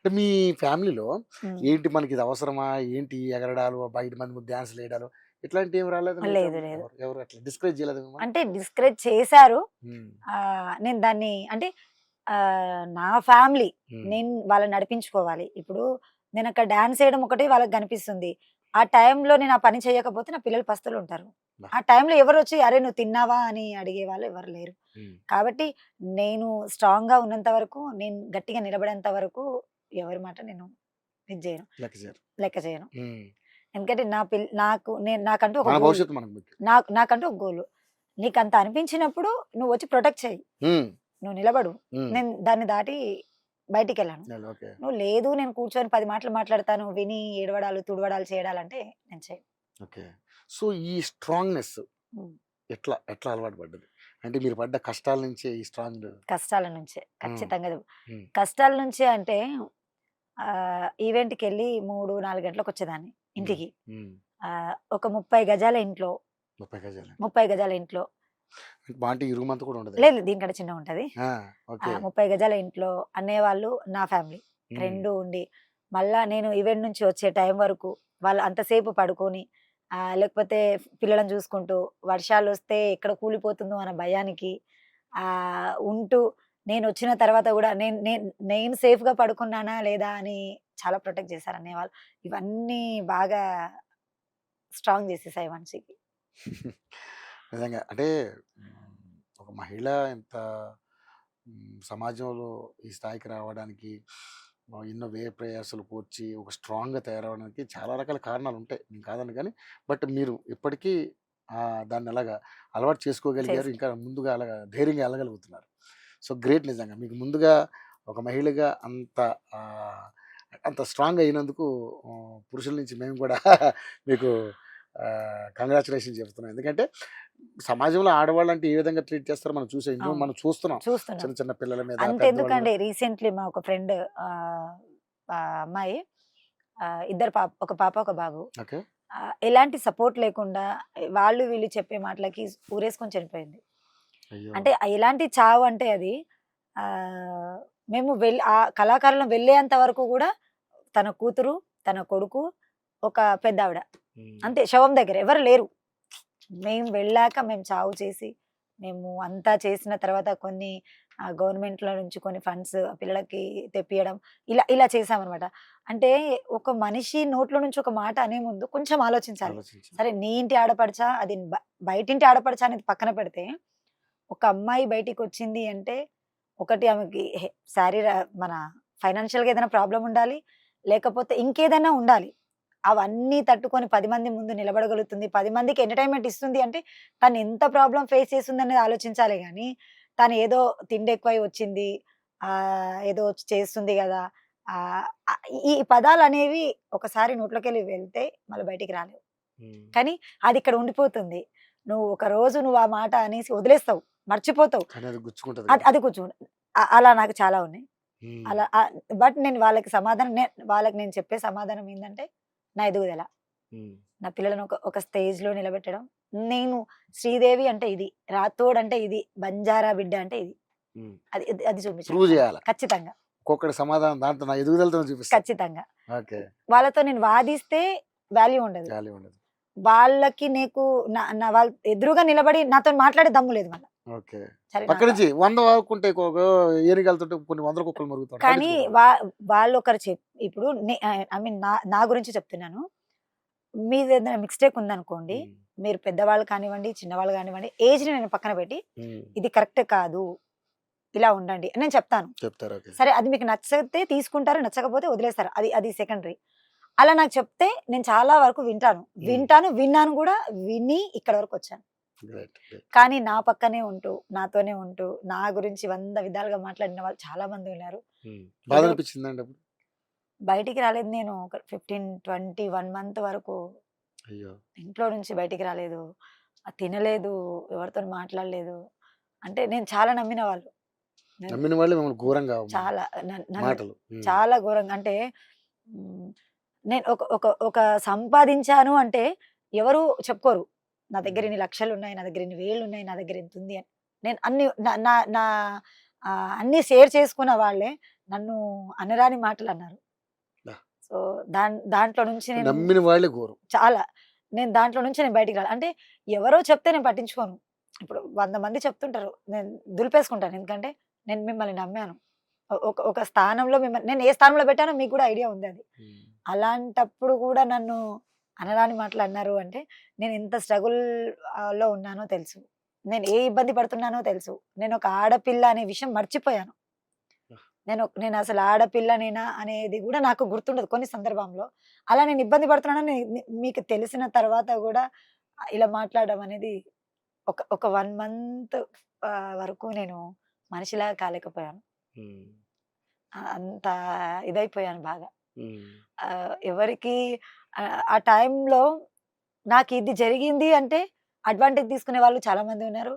అంటే మీ ఫ్యామిలీలో హ్మ్. ఏంటి మనకి ఇది అవసరమా? ఏంటి ఎగరడాలు, బయట మంది ముందు డాన్స్‌లు ఎయడాలు ఇట్లాంటివి ఏమి రాలేదా మీ లేదు. ఫ్యామిలీలో? లేదు. ఎవరు అట్లా డిస్కరేజ్ చేయలేదా మిమ్మల్ని? అంటే డిస్కరేజ్ చేశారు. హ్మ్. నేను దాన్ని అంటే నా ఫ్యామిలీ హ్మ్. నేను వాళ్ళని నడిపించుకోవాలి. ఇప్పుడు నేనక్కడ డాన్స్ చేయడం ఒకటి వాళ్ళకి కనిపిస్తుంది. ఆ టైంలో నేను ఆ పని చేయకపోతే నా పిల్లలు పస్తులుంటారు. అబ్బా! ఆ టైంలో ఎవరొచ్చి "అరె! నువ్వు తిన్నావా?" అని అడిగేవాళ్ళు ఎవరు లేరు. హ్మ్. కాబట్టి నేను స్ట్రాంగ్‌గా ఉన్నంత వరకు, నేను గట్టిగా నిలబడేంత వరకు ఎవరి మాట నేను ఇది జేయను. లెక్క చేయరు. లెక్క చేయను. హ్మ్. ఎందుకంటే నాకంటూ ఒక మన గోల్. భవిష్యత్తు మనకు ముఖ్యం. నాకంటూ ఒక గోల్. నీకంత అనిపించినప్పుడు నువ్వొచ్చి ప్రొటెక్ట్ చెయ్యి. హ్మ్. నువ్వు నిలబడు. హ్మ్. నేను దాన్ని దాటి బయటికెళ్ళను. ఓకే. నువ్వు లేదు నేను కూర్చొని 10 మాటలు మాట్లాడతాను. విని ఏడవడాలు, తుడవడాలు చేయడాలంటే నేను చేయను. ఓకే. సో, ఈ స్ట్రాంగ్‌నెస్ హ్మ్. ఎట్లా ఎట్లా అలవాటు పడ్డది? అంటే మీరు పడ్డ కష్టాల నుంచే ఈ స్ట్రాంగ్ కష్టాల నుంచే. హ్మ్. ఖచ్చితంగా. హ్మ్. కష్టాల నుంచే అంటే ఈవెంట్‌కెళ్ళి 3, 4 గంటలకొచ్చేదాన్ని హ్మ్. ఇంటికి. హ్మ్. ఒక 30 గజాల ఇంట్లో, 30 గజాలు. 30 గజాల ఇంట్లో మా అంటే ఈ రూమ్ అంతా కూడా ఉండదేమో. లేదు దీనికంటే చిన్నగుంటది. ఆ! ఓకే. 30 గజాల ఇంట్లో అన్నయ్య వాళ్ళు, నా ఫ్యామిలీ హ్మ్. 2 ఉండి, మళ్ళా నేను ఈవెంట్ నుంచి వచ్చే టైం వరకు వాళ్ళు అంతసేపు పడుకొని లేకపోతే పిల్లలను చూసుకుంటూ, వర్షాలొస్తే ఎక్కడ కూలిపోతుందో అన్న భయానికి ఉంటూ, నేనొచ్చిన తర్వాత గూడా నేను సేఫ్‌గా పడుకున్నానా లేదా అని చాలా ప్రొటెక్ట్ చేశారు అన్నయ్య వాళ్ళు. ఇవన్నీ బాగా స్ట్రాంగ్ చేసేసాయి మనిషికి. నిజంగా. అంటే ఒక మహిళ ఎంత సమాజంలో ఈ స్థాయికి రావడానికి ఎన్నో వ్యయ ప్రయాసాలు కోర్చి ఒక స్ట్రాంగ్‌గా తయారవ్వడానికి చాలా రకాల కారణాలుంటాయి. నేను కాదనను గానీ, బట్ మీరు ఇప్పటికీ దాన్ని అలాగా అలవాటు చేసుకోగలిగారు. చేసి ఇంకా ముందుగా అలాగా ధైర్యంగా ఎళ్ళగలుగుతున్నారు. సో, గ్రేట్ నిజంగా. మీకు ముందుగా ఒక మహిళగా ఆహ్, అంత స్ట్రాంగ్ అయినందుకు పురుషుల నుంచి మేము గూడా మీకు కంగ్రాచ్యులేషన్స్ చెప్తున్నాం. ఎందుకంటే సమాజంలో ఆడవాళ్ళంటే ఏ విధంగా ట్రీట్ చేస్తారో మనం చూసాం. ఇందులో అవును. మనం చూస్తున్నాం. చూస్తున్నాం. చిన్న చిన్న పిల్లల మీద, పెద్దవాళ్ళ మీద. అంతెందుకండి రీసెంట్‌లీ మా ఒక ఫ్రెండ్ అమ్మాయి ఇద్దరు ఒక పాప, ఒక బాబు. ఓకే. ఎలాంటి సపోర్ట్ లేకుండా వాళ్ళు వీళ్ళు చెప్పే మాటలకి ఊరేసుకొని చనిపోయింది. అయ్యో! అంటే ఎలాంటి చావు అంటే అది ఆహ్, మేము ఆ కళాకారులం వెళ్ళేంత వరకు గూడా తన కూతురు, తన కొడుకు, ఒక పెద్దావిడ. హ్మ్. అంతే శవం దగ్గర ఎవరు లేరు. మేము వెళ్ళాక మేము చావు చేసి, మేము అంతా చేసిన తర్వాత కొన్ని గవర్నమెంట్‌లో నుంచి కొన్ని ఫండ్స్ పిల్లలకి తెప్పియడం. ఇలా ఇలా చేశామనమాట. అంటే ఒక మనిషి నోట్లో నుంచి ఒక మాట అనే ముందు కొంచెం ఆలోచించాలి. ఆలోచించండి. సరే నీ ఇంటి ఆడపడచా, అది బయటింటి ఆడపడచా అనేది పక్కన పెడితే, ఒక అమ్మాయి బయటికొచ్చింది అంటే, ఒకటి ఆమెకి మన ఫైనాన్షియల్‌గా ఏదైనా ప్రాబ్లమ్ ఉండాలి. లేకపోతే ఇంకేదైనా ఉండాలి. అవన్నీ తట్టుకొని 10 మంది ముందు నిలబడగలుగుతుంది. 10 మందికి ఎంటర్‌టైన్‌మెంట్ ఇస్తుంది అంటే, తను ఎంత ప్రాబ్లమ్ ఫేస్ చేస్తుందనేది ఆలోచించాలే గానీ, తను ఏదో తిండెక్కువై వచ్చింది. ఏదో చేస్తుంది గదా! ఆహ్, ఆహ్, ఈ పదాలనేవి ఒకసారి నోట్లోకెళ్ళి వెళ్తే మళ్ళీ బయటికి రాలేవు. హ్మ్. కానీ అదిక్కడ ఉండిపోతుంది. నువ్వు ఆ మాట అనేసి వదిలేస్తావు. మర్చిపోతావు. కానీ అది గుచ్చుకుంటది అది కదా! అది కొంచెం అలా నాకు చాలా ఉన్నాయి. హ్మ్. అలా బట్ నేను వాళ్ళకి నేను చెప్పే సమాధానం ఏందంటే, నా ఎదుగుదల. హ్మ్. నా పిల్లలను ఒక స్టేజ్‌లో నిలబెట్టడం. నేను శ్రీదేవి అంటే ఇది, రాథోడ్ అంటే ఇది, బంజారా బిడ్డ అంటే ఇది. హ్మ్. అది అది అది చూపించడం. ప్రూవ్ చేయాల. ఖచ్చితంగా. ఒక్కొక్కడి సమాధానం దాంట్లో నా ఎదుగుదలతోనే చూపిస్తారు. ఖచ్చితంగా. ఓకే. వాళ్ళతో నేను వాదిస్తే వాల్యూ ఉండదు. వాల్యూ ఉండదు. వాళ్ళకి నీకు నా నా వాళ్ళు ఎదురుగా నిలబడి నాతోని మాట్లాడే దమ్ము లేదు మళ్ళా. ఓకే. సరే పక్క నుంచి 100 వాగుకుంటే ఏనుగెళ్తుంటే కొన్ని వందల కుక్కలు మరుగుతుంటాయి. కానీ పట్టించుకోకూడదు. వాళ్ళొకరు ఇప్పుడు ఐ మీన్ నా గురించి చెప్తున్నాను. మీదేదైనా మిస్టేక్ ఉందనుకోండి, హ్మ్. మీరు పెద్దవాళ్ళు కానివ్వండి, చిన్నవాళ్ళు కానివ్వండి, ఏజ్‌ని నేను పక్కన పెట్టి, హ్మ్. ఇది కరెక్ట్ కాదు. ఇలా ఉండండి అని నేను చెప్తాను. చెప్తారు. ఓకే. సరే అది మీకు నచ్చితే తీసుకుంటారు, నచ్చకపోతే వదిలేస్తారు. అది సెకండరీ. అలా నాకు చెప్తే నేను చాలా వరకు వింటాను. హ్మ్. విన్నాను గూడా. విని ఇక్కడి వరకొచ్చాను. గ్రేట్. గ్రేట్. కానీ నా పక్కనే ఉంటూ, నాతోనే ఉంటూ, నా గురించి 100 విధాలుగా మాట్లాడిన వాళ్ళు చాలా మంది ఉన్నారు. హ్మ్. బాధ ఏదో అనిపించిందండి అప్పుడు? బయటికి రాలేదు నేను ఒక 15, 21 మంత్ వరకు అయ్యో! ఇంట్లో నుంచి బయటికి రాలేదు. తినలేదు, ఎవరితోని మాట్లాడలేదు. అంటే నేను చాలా నమ్మిన వాళ్ళు. నేను నమ్మిన వాళ్ళే మిమ్మల్ని ఘోరంగా చాలా నన్ను మాటలు. హ్మ్. చాలా ఘోరంగా అంటే హ్మ్. నేను ఒక ఒక ఒక సంపాదించాను అంటే ఎవరు చెప్పుకోరు. నా దగ్గర హ్మ్. ఇన్ని లక్షలున్నాయి, నా దగ్గర ఇన్ని వేలున్నాయి, నా దగ్గర ఇంతుంది అని. నేను అన్ని నా నా నా అన్నీ షేర్ చేసుకున్న వాళ్ళే నన్ను అనరాని మాటలు అన్నారు. ఆ. సో దాంట్లో నుంచి నేను నమ్మిన వాళ్ళే ఘోరం. చాలా నేను దాంట్లో నుంచి నేను బయటికి రాలి. అంటే ఎవరో చెప్తే నేను పట్టించుకోను. ఇప్పుడు 100 మంది చెప్తుంటారు. నేను దులిపేసుకుంటాను. ఎందుకంటే నేను మిమ్మల్ని నమ్మాను. ఒక స్థానంలో నేను ఏ స్థానంలో పెట్టానో మీకు కూడా ఐడియా ఉంది అది. అలాంటప్పుడు కూడా నన్ను అనరాని మాటలు అన్నారు అంటే నేను ఎంత స్ట్రగుల్ లో ఉన్నానో తెలుసు. నేను ఏ ఇబ్బంది పడుతున్నానో తెలుసు. నేను ఒక ఆడపిల్ల అనే విషయం మర్చిపోయాను. నేను అసలు ఆడపిల్లనేనా అనేది కూడా నాకు గుర్తుండదు కొన్ని సందర్భంలో. అలా నేను ఇబ్బంది పడుతున్నానని మీకు తెలిసిన తర్వాత కూడా ఇలా మాట్లాడడం అనేది ఒక 1 మంత్ వరకు నేను మనిషిలాగా కాలేకపోయాను. అంత ఇదైపోయాను బాగా. ఎవరికి ఆ టైంలో నాకు ఇది జరిగింది అంటే అడ్వాంటేజ్ తీసుకునే వాళ్ళు చాలా మంది ఉన్నారు.